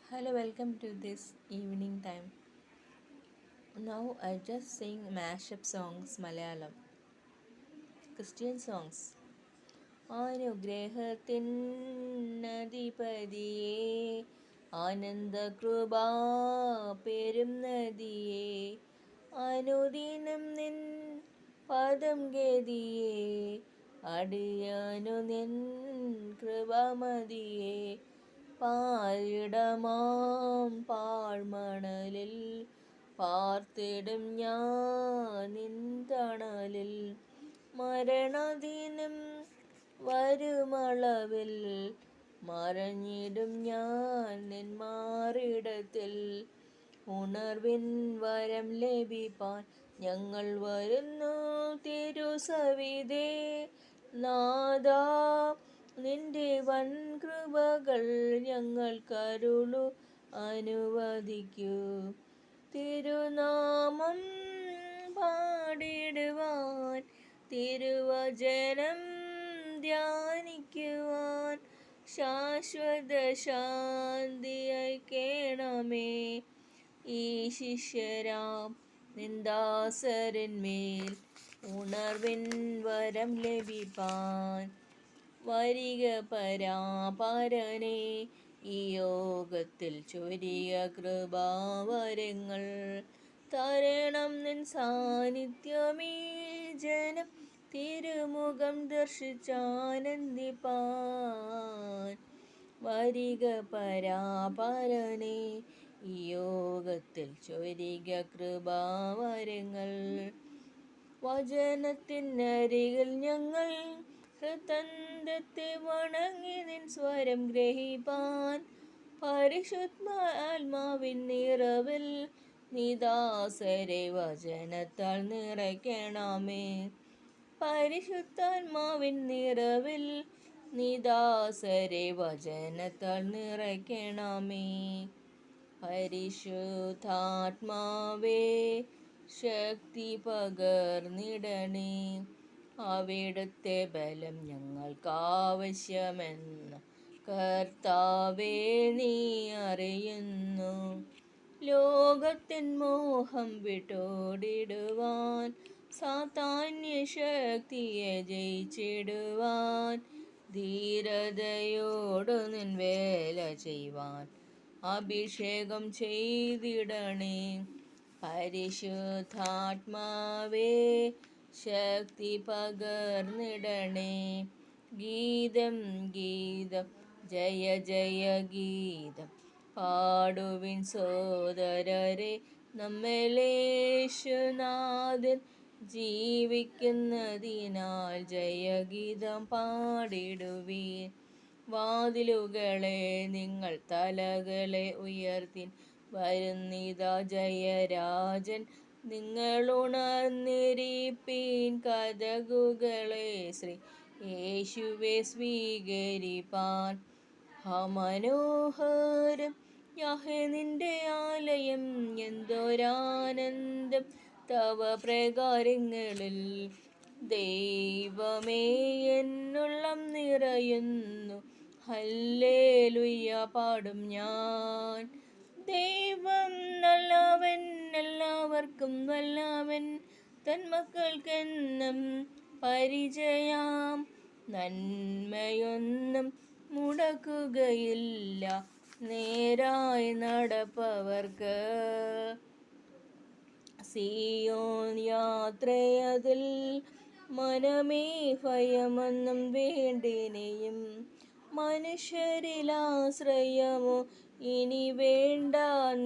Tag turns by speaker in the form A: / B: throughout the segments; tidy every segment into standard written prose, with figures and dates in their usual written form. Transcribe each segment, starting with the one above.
A: Hello, welcome to this evening time. Now I just sing mashup songs Malayalam, Christian songs. അനുഗ്രഹത്തിൻ നദിപതിയേ ആനന്ദകൃപാ പെരും നദിയേ അനുദിനം നിൻ പദം ഗതിയേ അടിയനു നിൻ കൃപമതിയേ പാരിടമാം പാഴ്മണലിൽ പാർത്തിടും ഞാൻ നിന്തണലിൽ മരണദിനം വരുമളവിൽ മറഞ്ഞിടും ഞാൻ നിൻ മാറിടത്തിൽ ഉണർവിൻ വരം ലഭിപ്പാൻ ഞങ്ങൾ വരുന്നു തിരുസവിധേ നാദാ നിന്റെ വൻ കൃപകൾ ഞങ്ങൾക്കരുളു അനുവദിക്കൂ തിരുനാമം പാടിടുവാൻ തിരുവചനം ധ്യാനിക്കുവാൻ ശാശ്വത ശാന്തി അയക്കണമേ ഈ ശിഷ്യരാം നിന്ദാസരന്മേൽ ഉണർവിൻ വരം ലഭിപ്പാൻ വരിക പരാപരനെ ഈ യോഗത്തിൽ ചൊരിയ കൃപാവരങ്ങൾ തരണം നിൻ സാന്നിധ്യമേ ജനം തിരുമുഖം ദർശിച്ചാനന്ദിപ്പാൻ വരിക പരാപരനെ ഈ യോഗത്തിൽ ചൊരിക കൃപാവരങ്ങൾ വചനത്തിനരികിൽ ഞങ്ങൾ ഹൃദന്തത്തെ വണങ്ങി നിൻ സ്വരം ഗ്രഹിപ്പാൻ പരിശുദ്ധാത്മാവിൻ നിറവിൽ നിദാസരെ വചനത്താൽ നിറയ്ക്കണമേ പരിശുദ്ധാത്മാവിൻ നിറവിൽ നിദാസരെ വചനത്താൽ നിറയ്ക്കണമേ പരിശുദ്ധാത്മാവേ ശക്തി പകർന്നിടണേ അവിടുത്തെ ബലം ഞങ്ങൾക്കാവശ്യമെന്ന് കർത്താവേ നീ അറിയുന്നു ലോകത്തിൻ മോഹം വിട്ടോടിടുവാൻ സാത്താന്യ ശക്തിയെ ജയിച്ചിടുവാൻ ധീരതയോടു നിൻ വേല ചെയ്യുവാൻ അഭിഷേകം ചെയ്തിടണേ പരിശുദ്ധാത്മാവേ ശക്തി പകർന്നിടണേ ഗീതം ഗീതം ജയ ജയ ഗീതം പാടുവിൻ സോദരരെ നമ്മേലേശുനാഥൻ ജീവിക്കുന്നതിനാൽ ജയഗീതം പാടിടുവീൻ വാതിലുകളെ നിങ്ങൾ തലകളെ ഉയർത്തിൻ വരുന്നിതാ ജയരാജൻ നിങ്ങളുണർന്നിരിപ്പീൻ കഥകുകളെ ശ്രീ യേശുവെ സ്വീകരിപ്പാൻ മനോഹരം യാഹേ നിന്റെ ആലയം എന്തൊരാനന്ദം തവ പ്രകാരങ്ങളിൽ ദൈവമേ എന്നുള്ളം നിറയുന്നു ഹല്ലേലൂയ പാടും ഞാൻ ദൈവം നല്ലവൻ എല്ലാവർക്കും നല്ലവൻ തന്മക്കൾക്കെന്നും പരിചയാം നന്മയൊന്നും മുടക്കുകയില്ല നേരായി നടപ്പവർക്ക് സിയോൻ യാത്രയതിൽ മനമേ ഭയമൊന്നും വേണ്ടിനെയും മനുഷ്യരിലാശ്രയമോ ഇനി വേണ്ട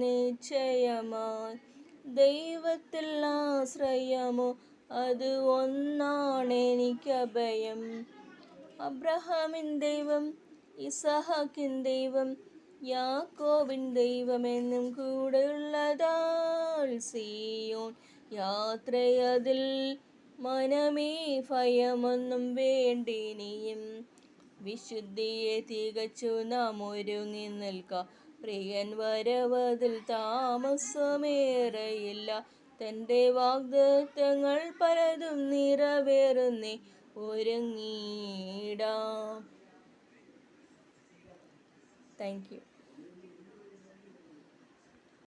A: നിശ്ചയമായി ദൈവത്തിൽ ആശ്രയമോ അത് ഒന്നാണെനിക്കഭയം അബ്രഹാമിൻ ദൈവം ഇസഹാക്കിൻ ദൈവം യാക്കോബിൻ ദൈവമെന്നും കൂടെയുള്ളതാൽ സിയോൻ യാത്രയതിൽ മനമേ ഭയമൊന്നും വേണ്ടിനിയും വിശുദ്ധിയെ തികച്ചു നാം ഒരുങ്ങി നിൽക്കാം പ്രിയൻ വരവതിൽ താമസമേറെയില്ല തൻ്റെ വാഗ്ദത്തങ്ങൾ പലതും നിറവേറുന്നേ ഒരുങ്ങിയിടാം. Thank you.